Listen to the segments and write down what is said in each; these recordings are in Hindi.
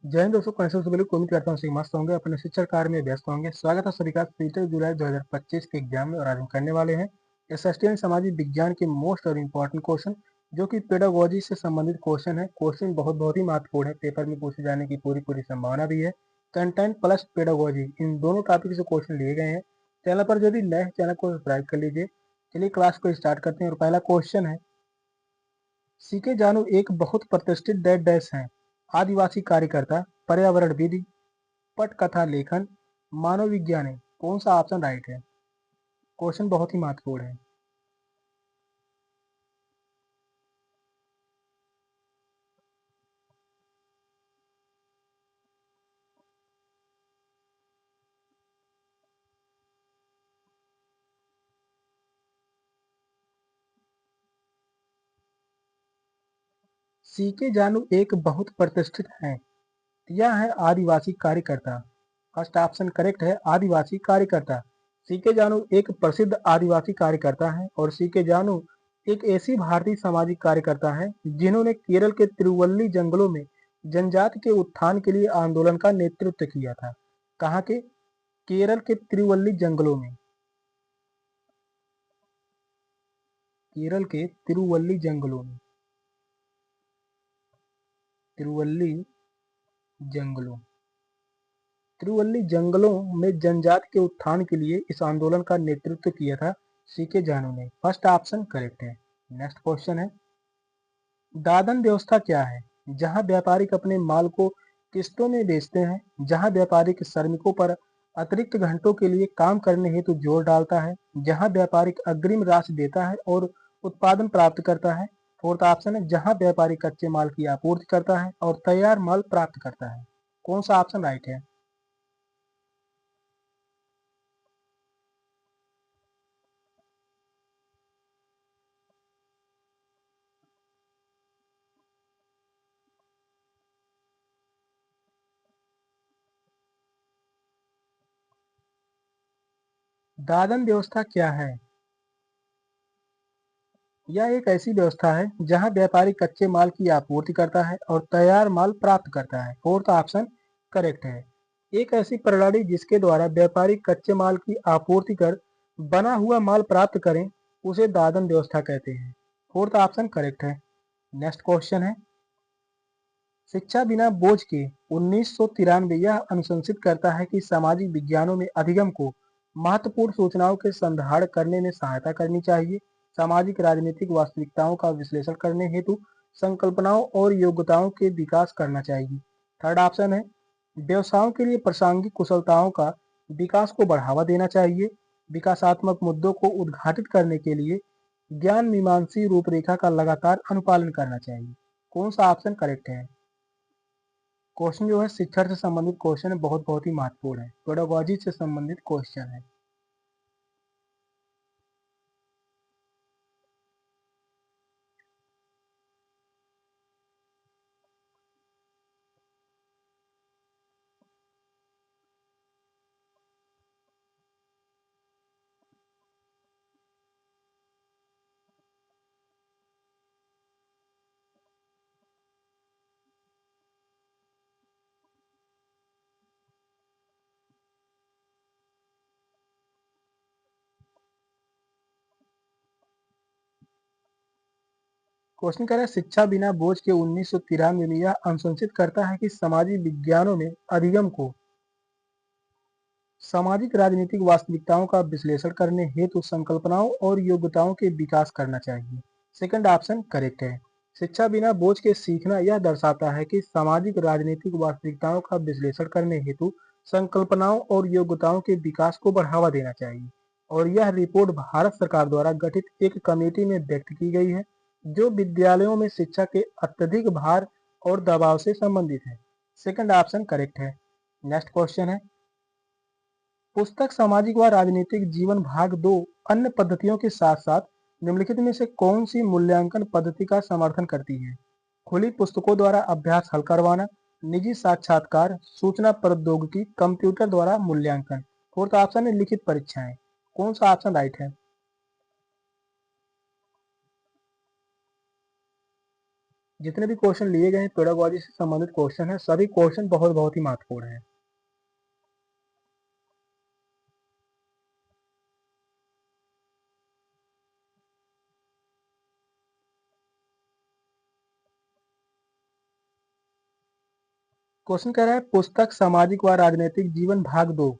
जय हिंद दोस्तों, कैसे हो सभी लोग। उम्मीद करता हूँ सभी मस्त होंगे, अपने शिक्षा कार्य में व्यस्त होंगे। स्वागत है सभी का 3 जुलाई 2025 के एग्जाम में। और आज हम करने वाले हैं एसएसटी यानी सामाजिक विज्ञान के मोस्ट और इम्पोर्टेंट क्वेश्चन, जो कि पेडागोजी से संबंधित क्वेश्चन है। क्वेश्चन बहुत ही महत्वपूर्ण है, पेपर में पूछे जाने की पूरी संभावना भी है। कंटेंट प्लस पेडागोजी, इन दोनों टॉपिक से क्वेश्चन लिए गए हैं। चैनल पर यदि नए हैं, चैनल को सब्सक्राइब कर लीजिए। चलिए क्लास को स्टार्ट करते हैं। और पहला क्वेश्चन है, सीके जानू एक बहुत प्रतिष्ठित डैश डैश हैं। आदिवासी कार्यकर्ता, पर्यावरणविद, पटकथा लेखन, मानव विज्ञान है। कौन सा ऑप्शन राइट है? क्वेश्चन बहुत ही महत्वपूर्ण है। सीके जानू एक बहुत प्रतिष्ठित है। यह है आदिवासी कार्यकर्ता। फर्स्ट ऑप्शन करेक्ट है, आदिवासी कार्यकर्ता। सीके जानू एक प्रसिद्ध आदिवासी कार्यकर्ता है। और सीके जानू एक ऐसी भारतीय सामाजिक कार्यकर्ता है जिन्होंने केरल के तिरुवल्ली जंगलों में जनजाति के उत्थान के लिए आंदोलन का नेतृत्व किया था। कहाँ के? केरल के तिरुवल्ली जंगलों में। केरल के तिरुवल्ली जंगलों में। तिरुवल्ली जंगलों तिरुवल्ली जंगलों में जनजाति के उत्थान के लिए इस आंदोलन का नेतृत्व किया था सीके जानू ने। फर्स्ट ऑप्शन करेक्ट है। नेक्स्ट क्वेश्चन है, दादन व्यवस्था क्या है? जहां व्यापारी अपने माल को किस्तों में बेचते हैं, जहां व्यापारी श्रमिकों पर अतिरिक्त घंटों के लिए काम करने हेतु जोर डालता है, जहां व्यापारी अग्रिम राशि देता है और उत्पादन प्राप्त करता है। फोर्थ ऑप्शन है, जहां व्यापारी कच्चे माल की आपूर्ति करता है और तैयार माल प्राप्त करता है। कौन सा ऑप्शन राइट है? दादन व्यवस्था क्या है? यह एक ऐसी व्यवस्था है जहां व्यापारी कच्चे माल की आपूर्ति करता है और तैयार माल प्राप्त करता है। फोर्थ ऑप्शन करेक्ट है। एक ऐसी प्रणाली जिसके द्वारा व्यापारी कच्चे माल की आपूर्ति कर बना हुआ माल प्राप्त करें, उसे दादन व्यवस्था कहते हैं। फोर्थ ऑप्शन करेक्ट है। नेक्स्ट क्वेश्चन है, शिक्षा बिना बोझ के 1993 यह अनुशंसित करता है कि सामाजिक विज्ञानों में अधिगम को महत्वपूर्ण सूचनाओं के संधारण करने में सहायता करनी चाहिए। सामाजिक राजनीतिक वास्तविकताओं का विश्लेषण करने हेतु संकल्पनाओं और योग्यताओं के विकास करना चाहिए। थर्ड ऑप्शन है, व्यवसायों के लिए प्रासंगिक कुशलताओं का विकास को बढ़ावा देना चाहिए। विकासात्मक मुद्दों को उद्घाटित करने के लिए ज्ञान मीमांसी रूपरेखा का लगातार अनुपालन करना चाहिए। कौन सा ऑप्शन करेक्ट है? क्वेश्चन जो है शिक्षा से संबंधित क्वेश्चन है, बहुत ही महत्वपूर्ण है। पेडागोजी से संबंधित क्वेश्चन है। क्वेश्चन कह रहा है, शिक्षा बिना बोझ के 1993 में यह अनुशंसित करता है कि सामाजिक विज्ञानों में अधिगम को सामाजिक राजनीतिक वास्तविकताओं का विश्लेषण करने हेतु संकल्पनाओं और योग्यताओं के विकास करना चाहिए। सेकंड ऑप्शन करेक्ट है। शिक्षा बिना बोझ के सीखना यह दर्शाता है कि सामाजिक राजनीतिक वास्तविकताओं का विश्लेषण करने हेतु संकल्पनाओं और योग्यताओं के विकास को बढ़ावा देना चाहिए। और यह रिपोर्ट भारत सरकार द्वारा गठित एक कमेटी में व्यक्त की गई है, जो विद्यालयों में शिक्षा के अत्यधिक भार और दबाव से संबंधित है। सेकंड ऑप्शन करेक्ट है। नेक्स्ट क्वेश्चन है, पुस्तक सामाजिक व राजनीतिक जीवन भाग 2 अन्य पद्धतियों के साथ साथ निम्नलिखित में से कौन सी मूल्यांकन पद्धति का समर्थन करती है? खुली पुस्तकों द्वारा अभ्यास हल करवाना, निजी साक्षात्कार, सूचना प्रौद्योगिकी, कंप्यूटर द्वारा मूल्यांकन। फोर्थ ऑप्शन है लिखित परीक्षाएं। कौन सा ऑप्शन राइट है? जितने भी क्वेश्चन लिए गए हैं पेडागोजी से संबंधित क्वेश्चन है, सभी क्वेश्चन बहुत बहुत ही महत्वपूर्ण है। क्वेश्चन कह रहा है पुस्तक सामाजिक व राजनीतिक जीवन भाग 2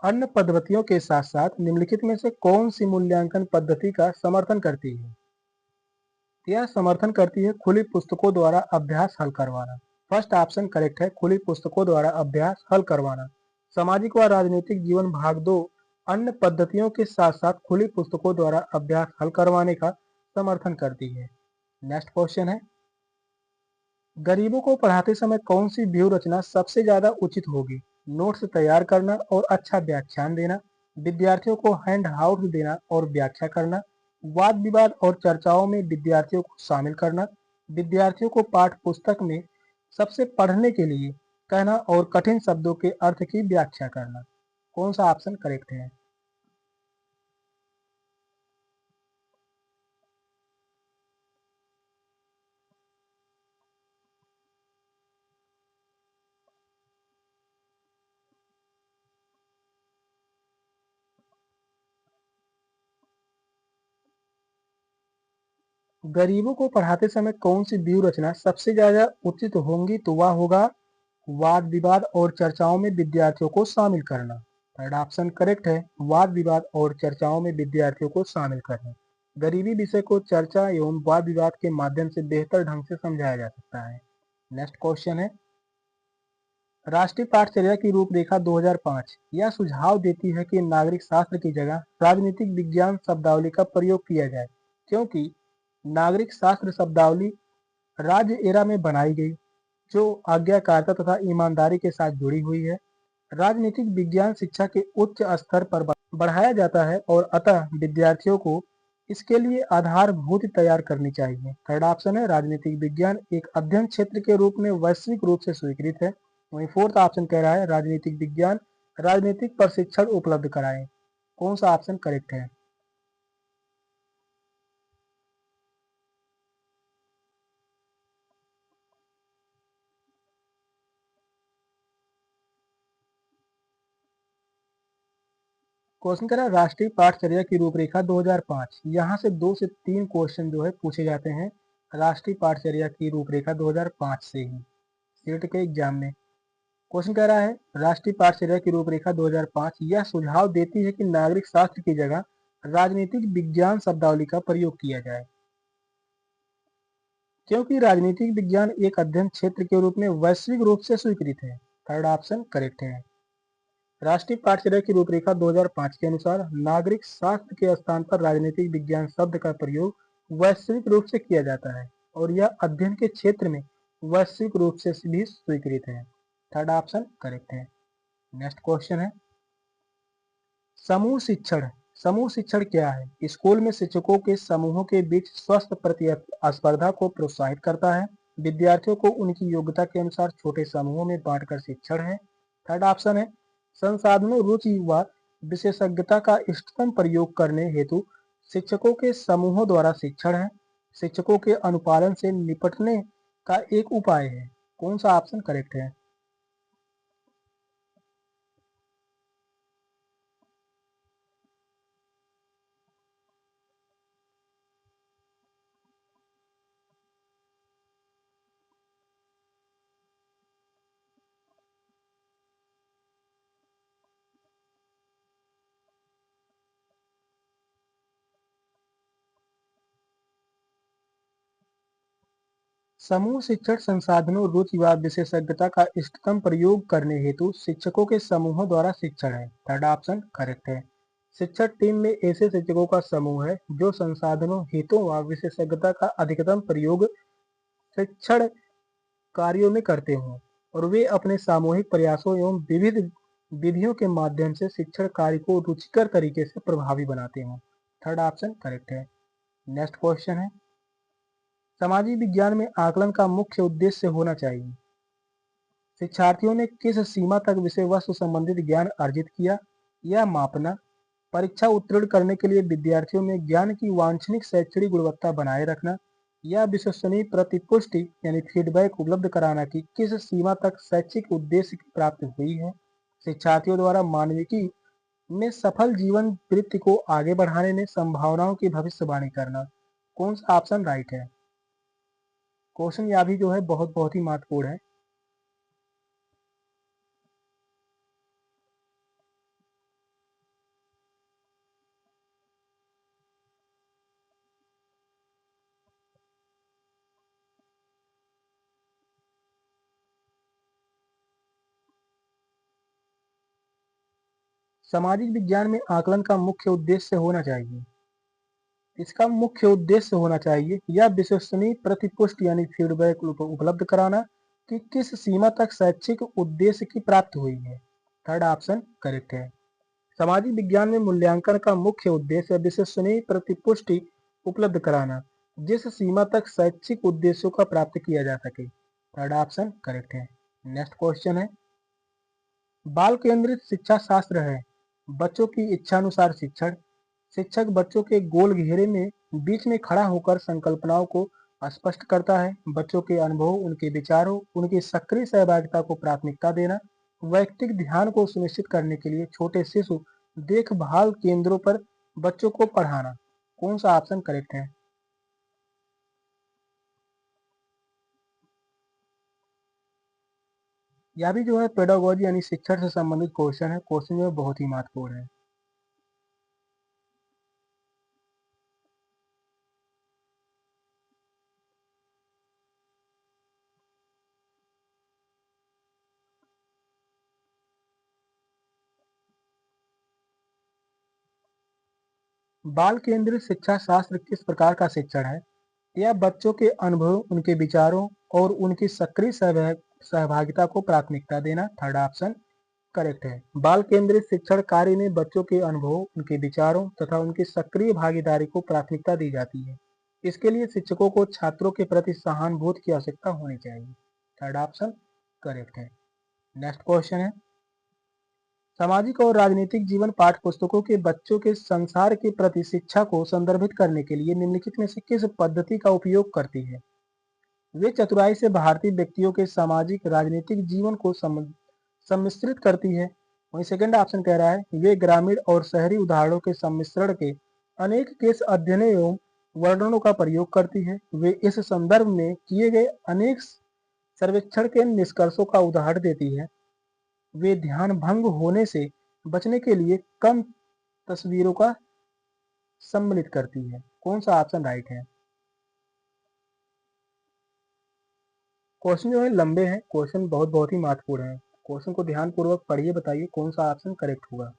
अन्य पद्धतियों के साथ साथ निम्नलिखित में से कौन सी मूल्यांकन पद्धति का समर्थन करती है? यह समर्थन करती है खुली पुस्तकों द्वारा अभ्यास हल करवाना। फर्स्ट ऑप्शन करेक्ट है, खुली पुस्तकों द्वारा अभ्यास हल करवाना। सामाजिक व राजनीतिक जीवन भाग 2 अन्य पद्धतियों के साथ साथ खुली पुस्तकों द्वारा अभ्यास हल करवाने का समर्थन करती है। नेक्स्ट क्वेश्चन है गरीबों को पढ़ाते समय कौन सी व्यूह रचना सबसे ज्यादा उचित होगी? नोट्स तैयार करना और अच्छा व्याख्यान देना, विद्यार्थियों को हैंड आउट देना और व्याख्या करना, वाद विवाद और चर्चाओं में विद्यार्थियों को शामिल करना, विद्यार्थियों को पाठ्य पुस्तक में सबसे पढ़ने के लिए कहना और कठिन शब्दों के अर्थ की व्याख्या करना। कौन सा ऑप्शन करेक्ट है? गरीबों को पढ़ाते समय कौन सी व्यूह रचना सबसे ज्यादा उचित होंगी? तो वह होगा वाद विवाद और चर्चाओं में विद्यार्थियों को शामिल करना। थर्ड ऑप्शन करेक्ट है, वाद विवाद और चर्चाओं में विद्यार्थियों को शामिल करना। गरीबी विषय को चर्चा एवं वाद विवाद के माध्यम से बेहतर ढंग से समझाया जा सकता है। नेक्स्ट क्वेश्चन है राष्ट्रीय पाठचर्या की रूपरेखा 2005 यह सुझाव देती है कि नागरिक शास्त्र की जगह राजनीतिक विज्ञान शब्दावली का प्रयोग किया जाए, क्योंकि नागरिक शास्त्र शब्दावली राज्य एरा में बनाई गई जो आज्ञाकारिता तथा ईमानदारी के साथ जुड़ी हुई है। राजनीतिक विज्ञान शिक्षा के उच्च स्तर पर बढ़ाया जाता है और अतः विद्यार्थियों को इसके लिए आधारभूत तैयार करनी चाहिए। थर्ड ऑप्शन है राजनीतिक विज्ञान एक अध्ययन क्षेत्र के रूप में वैश्विक रूप से स्वीकृत है। वहीं फोर्थ ऑप्शन कह रहा है राजनीतिक विज्ञान राजनीतिक प्रशिक्षण उपलब्ध कराएं। कौन सा ऑप्शन करेक्ट है? क्वेश्चन कह रहा है राष्ट्रीय पाठचर्या की रूपरेखा 2005 यहाँ से 2 से 3 क्वेश्चन जो है पूछे जाते हैं राष्ट्रीय पाठचर्या की रूपरेखा 2005 से ही सीट के एग्जाम में। क्वेश्चन कह रहा है राष्ट्रीय पाठचर्या की रूपरेखा 2005 यह सुझाव देती है कि नागरिक शास्त्र की जगह राजनीतिक विज्ञान शब्दावली का प्रयोग किया जाए, क्योंकि राजनीतिक विज्ञान एक अध्ययन क्षेत्र के रूप में वैश्विक रूप से स्वीकृत है। थर्ड ऑप्शन करेक्ट है। राष्ट्रीय पाठचर्या की रूपरेखा 2005 के अनुसार नागरिक शास्त्र के स्थान पर राजनीतिक विज्ञान शब्द का प्रयोग वैश्विक रूप से किया जाता है और यह अध्ययन के क्षेत्र में वैश्विक रूप से भी स्वीकृत है। थर्ड ऑप्शन करेक्ट है। नेक्स्ट क्वेश्चन है समूह शिक्षण। समूह शिक्षण क्या है? स्कूल में शिक्षकों के समूहों के बीच स्वस्थ प्रतिस्पर्धा को प्रोत्साहित करता है। विद्यार्थियों को उनकी योग्यता के अनुसार छोटे समूहों में बांटकर शिक्षण है। थर्ड ऑप्शन है संसाधनों रुचि व विशेषज्ञता का इष्टतम प्रयोग करने हेतु शिक्षकों के समूहों द्वारा शिक्षण है। शिक्षकों के अनुपालन से निपटने का एक उपाय है। कौन सा ऑप्शन करेक्ट है? समूह शिक्षण संसाधनों रुचि व विशेषज्ञता का इष्टतम प्रयोग करने हेतु शिक्षकों के समूहों द्वारा शिक्षण है। थर्ड ऑप्शन करेक्ट है। शिक्षण टीम में ऐसे शिक्षकों का समूह है जो संसाधनों हितों व विशेषज्ञता का अधिकतम प्रयोग शिक्षण कार्यों में करते हों और वे अपने सामूहिक प्रयासों एवं विविध विधियों के माध्यम से शिक्षण कार्य को रुचिकर तरीके से प्रभावी बनाते हों। थर्ड ऑप्शन करेक्ट है। नेक्स्ट क्वेश्चन है सामाजिक विज्ञान में आकलन का मुख्य उद्देश्य होना चाहिए। शिक्षार्थियों ने किस सीमा तक विषय वस्तु संबंधित ज्ञान अर्जित किया, यह मापना। परीक्षा उत्तीर्ण करने के लिए विद्यार्थियों में ज्ञान की वांछनीय शैक्षणिक गुणवत्ता बनाए रखना। या विश्वसनीय प्रतिपुष्टि यानी फीडबैक उपलब्ध कराना कि किस सीमा तक शैक्षिक उद्देश्य की प्राप्ति हुई है। शिक्षार्थियों द्वारा मानविकी में सफल जीवन वृत्ति को आगे बढ़ाने में संभावनाओं की भविष्यवाणी करना। कौन सा ऑप्शन राइट है? क्वेश्चन यह भी जो है बहुत बहुत ही महत्वपूर्ण है। सामाजिक विज्ञान में आकलन का मुख्य उद्देश्य होना चाहिए, इसका मुख्य उद्देश्य होना चाहिए या विश्वसनीय प्रतिपुष्टि यानी फीडबैक उपलब्ध कराना कि किस सीमा तक शैक्षिक उद्देश्य की प्राप्ति हुई है। थर्ड ऑप्शन करेक्ट है। सामाजिक विज्ञान में मूल्यांकन का मुख्य उद्देश्य विश्वसनीय प्रतिपुष्टि उपलब्ध कराना जिस सीमा तक शैक्षिक उद्देश्यों का प्राप्त किया जा सके। थर्ड ऑप्शन करेक्ट है। नेक्स्ट क्वेश्चन है, बाल केंद्रित शिक्षा शास्त्र है बच्चों की इच्छानुसार शिक्षण। शिक्षक बच्चों के गोल घेरे में बीच में खड़ा होकर संकल्पनाओं को स्पष्ट करता है। बच्चों के अनुभव, उनके विचारों, उनकी सक्रिय सहभागिता को प्राथमिकता देना, वैयक्तिक ध्यान को सुनिश्चित करने के लिए छोटे शिशु देखभाल केंद्रों पर बच्चों को पढ़ाना। कौन सा ऑप्शन करेक्ट है? यह भी जो है पेडागोजी यानी शिक्षण से संबंधित क्वेश्चन है। क्वेश्चन जो है बहुत ही महत्वपूर्ण है। बाल केंद्रित शिक्षा शास्त्र किस प्रकार का शिक्षण है? यह बच्चों के अनुभव, उनके विचारों और उनकी सक्रिय सहभागिता को प्राथमिकता देना। थर्ड ऑप्शन करेक्ट है। बाल केंद्रित शिक्षण कार्य में बच्चों के अनुभवों, उनके विचारों तथा उनकी सक्रिय भागीदारी को प्राथमिकता दी जाती है। इसके लिए शिक्षकों को छात्रों के प्रति सहानुभूति की आवश्यकता होनी चाहिए। थर्ड ऑप्शन करेक्ट है। नेक्स्ट क्वेश्चन है, सामाजिक और राजनीतिक जीवन पाठ्य पुस्तकों के बच्चों के संसार के प्रति शिक्षा को संदर्भित करने के लिए निम्नलिखित में से किस पद्धति का उपयोग करती है? वे चतुराई से भारतीय व्यक्तियों के सामाजिक राजनीतिक जीवन को सम्मिश्रित करती है। वहीं सेकंड ऑप्शन कह रहा है वे ग्रामीण और शहरी उदाहरणों के सम्मिश्रण के अनेक केस अध्ययन एवं वर्णनों का प्रयोग करती है। वे इस संदर्भ में किए गए अनेक सर्वेक्षण के निष्कर्षों का उदाहरण देती है। वे ध्यान भंग होने से बचने के लिए कम तस्वीरों का सम्मिलित करती है। कौन सा ऑप्शन राइट है? क्वेश्चन जो है लंबे हैं, क्वेश्चन बहुत बहुत ही महत्वपूर्ण है। क्वेश्चन को ध्यान पूर्वक पढ़िए, बताइए कौन सा ऑप्शन करेक्ट होगा।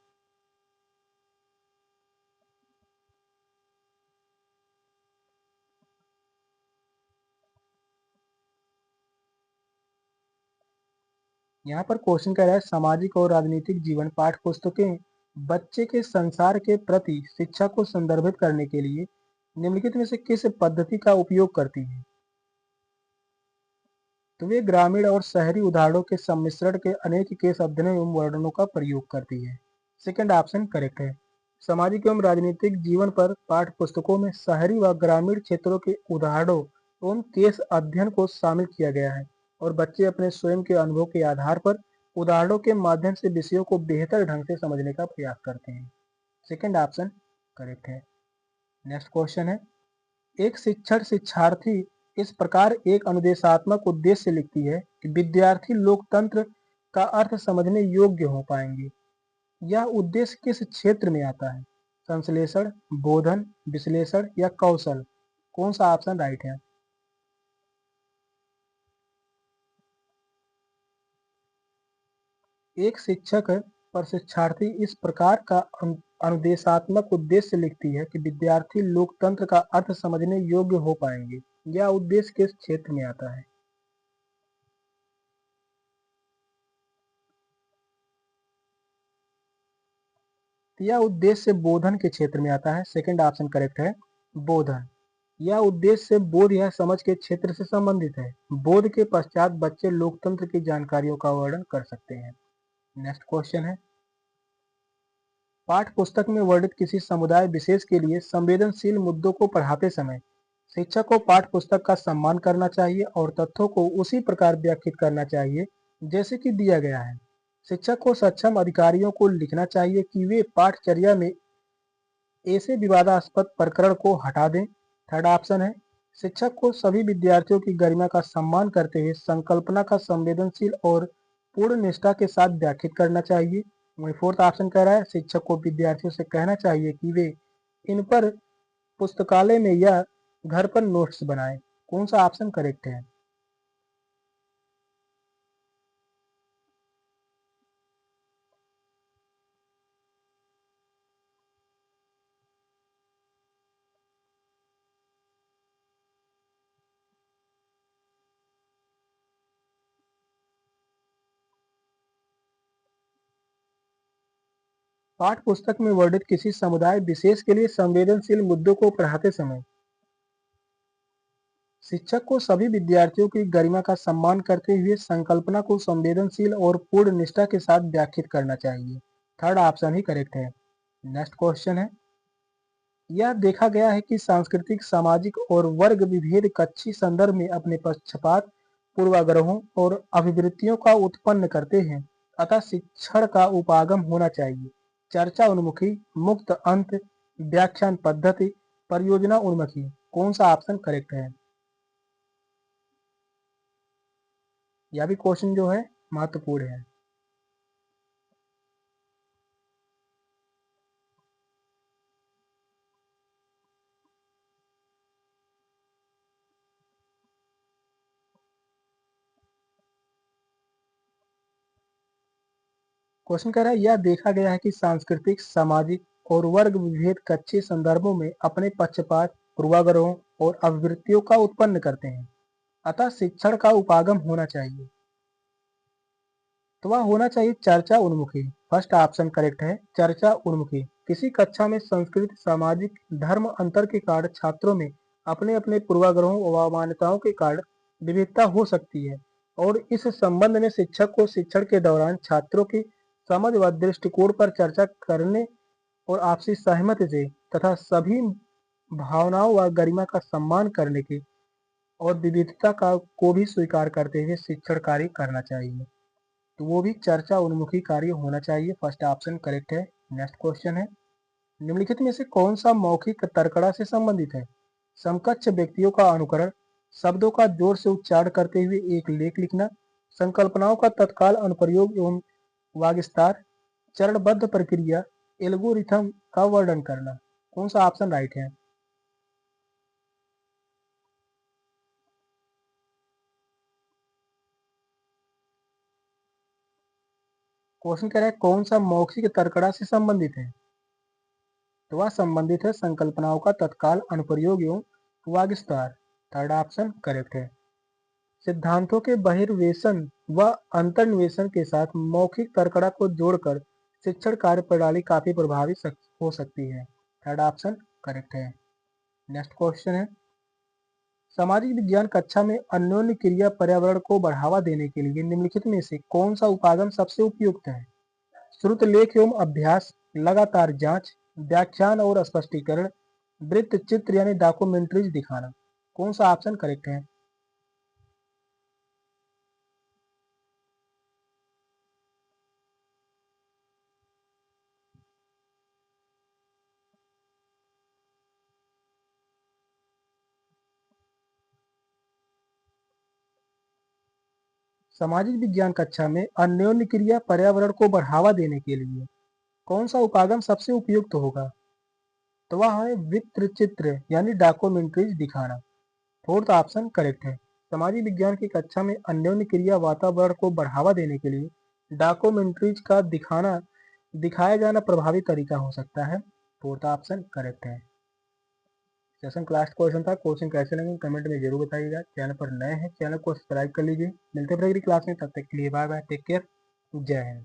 यहाँ पर क्वेश्चन कह रहा है सामाजिक और राजनीतिक जीवन पाठ्य पुस्तकें बच्चे के संसार के प्रति शिक्षा को संदर्भित करने के लिए निम्नलिखित में से किस पद्धति का उपयोग करती है? तो वे ग्रामीण और शहरी उदाहरणों के सम्मिश्रण के अनेक केस अध्ययनों एवं वर्णनों का प्रयोग करती है। सेकंड ऑप्शन करेक्ट है। सामाजिक एवं राजनीतिक जीवन पर पाठ्य पुस्तकों में शहरी व ग्रामीण क्षेत्रों के उदाहरणों एवं केस अध्ययन को शामिल किया गया है और बच्चे अपने स्वयं के अनुभव के आधार पर उदाहरणों के माध्यम से विषयों को बेहतर ढंग से समझने का प्रयास करते हैं। सेकंड ऑप्शन करेक्ट है। नेक्स्ट क्वेश्चन है, एक शिक्षण शिक्षार्थी इस प्रकार एक अनुदेशात्मक उद्देश्य लिखती है कि विद्यार्थी लोकतंत्र का अर्थ समझने योग्य हो पाएंगे। यह उद्देश्य किस क्षेत्र में आता है? संश्लेषण, बोधन, विश्लेषण या कौशल? कौन सा ऑप्शन राइट है? एक शिक्षक पर शिक्षार्थी इस प्रकार का अनुदेशात्मक उद्देश्य लिखती है कि विद्यार्थी लोकतंत्र का अर्थ समझने योग्य हो पाएंगे। यह उद्देश्य किस क्षेत्र में आता है? यह उद्देश्य बोधन के क्षेत्र में आता है। सेकंड ऑप्शन करेक्ट है, बोधन। यह उद्देश्य बोध या समझ के क्षेत्र से संबंधित है। बोध के पश्चात बच्चे लोकतंत्र की जानकारियों का वर्णन कर सकते हैं। नेक्स्ट क्वेश्चन है, पाठ्य पुस्तक में वर्णित किसी समुदाय विशेष के लिए संवेदनशील मुद्दों को पढ़ाते समय शिक्षक को पाठ्य पुस्तक का सम्मान करना चाहिए और तथ्यों को उसी प्रकार व्याख्यात करना चाहिए जैसे कि दिया गया है। शिक्षक को सक्षम अधिकारियों को लिखना चाहिए कि वे पाठचर्या में ऐसे विवादास्पद प्रकरण को हटा दें। थर्ड ऑप्शन है, शिक्षक को सभी विद्यार्थियों की गरिमा का सम्मान करते हुए संकल्पना का संवेदनशील और पूर्ण निष्ठा के साथ व्याख्यात करना चाहिए। वहीं फोर्थ ऑप्शन कह रहा है, शिक्षक को विद्यार्थियों से कहना चाहिए कि वे इन पर पुस्तकालय में या घर पर नोट्स बनाएं। कौन सा ऑप्शन करेक्ट है? पाठ्य पुस्तक में वर्णित किसी समुदाय विशेष के लिए संवेदनशील मुद्दों को पढ़ाते समय शिक्षक को सभी विद्यार्थियों की गरिमा का सम्मान करते हुए संकल्पना को संवेदनशील और पूर्ण निष्ठा के साथ व्याख्यात करना चाहिए। थर्ड ऑप्शन ही करेक्ट है। नेक्स्ट क्वेश्चन है, यह देखा गया है कि सांस्कृतिक, सामाजिक और वर्ग विभेद कक्षी संदर्भ में अपने पक्षपात, पूर्वाग्रहों और अभिवृत्तियों का उत्पन्न करते हैं, अतः शिक्षण का उपागम होना चाहिए। चर्चा उन्मुखी, मुक्त अंत, व्याख्यान पद्धति, परियोजना उन्मुखी। कौन सा ऑप्शन करेक्ट है? यह भी क्वेश्चन जो है महत्वपूर्ण है। क्वेश्चन कह रहा है, यह देखा गया है कि सांस्कृतिक, सामाजिक और वर्ग विभेद कच्चे संदर्भों में अपने पक्षपात, पूर्वाग्रहों और अभिवृत्तियों का उत्पन्न करते हैं, अतः शिक्षण का उपागम होना चाहिए। तो वह होना चाहिए चर्चा उन्मुखी। फर्स्ट ऑप्शन करेक्ट है, चर्चा उन्मुखी। किसी कक्षा में संस्कृत, सामाजिक, धर्म अंतर के कारण छात्रों में अपने अपने पूर्वाग्रहों व मान्यताओं के कारण विविधता हो सकती है और इस संबंध में शिक्षक को शिक्षण के दौरान छात्रों की समझ व दृष्टिकोण पर चर्चा करने और आपसी सहमति से तथा सभी भावनाओं व गरिमा का सम्मान करने की और विविधता का को भी स्वीकार करते हुए शिक्षण कार्य करना चाहिए। तो वो भी चर्चा उन्मुखी कार्य होना चाहिए। फर्स्ट ऑप्शन करेक्ट है। नेक्स्ट क्वेश्चन है, निम्नलिखित में से कौन सा मौखिक तर्कड़ा से संबंधित है? समकक्ष व्यक्तियों का अनुकरण, शब्दों का जोर से उच्चारण करते हुए एक लेख लिखना, संकल्पनाओं का तत्काल अनुप्रयोग एवं वागविस्तार, चरणबद्ध प्रक्रिया, एल्गोरिथम का वर्णन करना। कौन सा ऑप्शन राइट है? क्वेश्चन कह रहा है कौन सा मौखिक तर्कड़ा से संबंधित है? तो वह संबंधित है संकल्पनाओं का तत्काल अनुप्रयोग एवं वागविस्तार। थर्ड ऑप्शन करेक्ट है। सिद्धांतों के बहिर्वेशन व अंतर्निवेशन के साथ मौखिक तर्कड़ा को जोड़कर शिक्षण कार्य प्रणाली काफी प्रभावी हो सकती है। थर्ड ऑप्शन करेक्ट है। नेक्स्ट क्वेश्चन है, सामाजिक विज्ञान कक्षा में अन्योन्य क्रिया पर्यावरण को बढ़ावा देने के लिए निम्नलिखित में से कौन सा उपागम सबसे उपयुक्त है? श्रुत लेख एवं अभ्यास, लगातार जांच, व्याख्यान और स्पष्टीकरण, वृत्त चित्र यानी डॉक्यूमेंट्रीज दिखाना। कौन सा ऑप्शन करेक्ट है? सामाजिक विज्ञान कक्षा में अन्योन्य क्रिया पर्यावरण को बढ़ावा देने के लिए कौन सा उपागम सबसे उपयुक्त होगा? तो वह है वृत्त चित्र यानी डॉक्यूमेंट्रीज दिखाना। फोर्थ ऑप्शन करेक्ट है। सामाजिक विज्ञान की कक्षा में अन्योन्य क्रिया वातावरण को बढ़ावा देने के लिए डॉक्यूमेंट्रीज का दिखाया जाना प्रभावी तरीका हो सकता है। फोर्थ ऑप्शन करेक्ट है। सेशन क्लास क्वेश्चन था। क्वेश्चन कैसे लगे कमेंट में जरूर बताइएगा। चैनल पर नए हैं, चैनल को सब्सक्राइब कर लीजिए। मिलते हैं फिर अगली क्लास में, तब तक के लिए बाय बाय, टेक केयर, जय हिंद।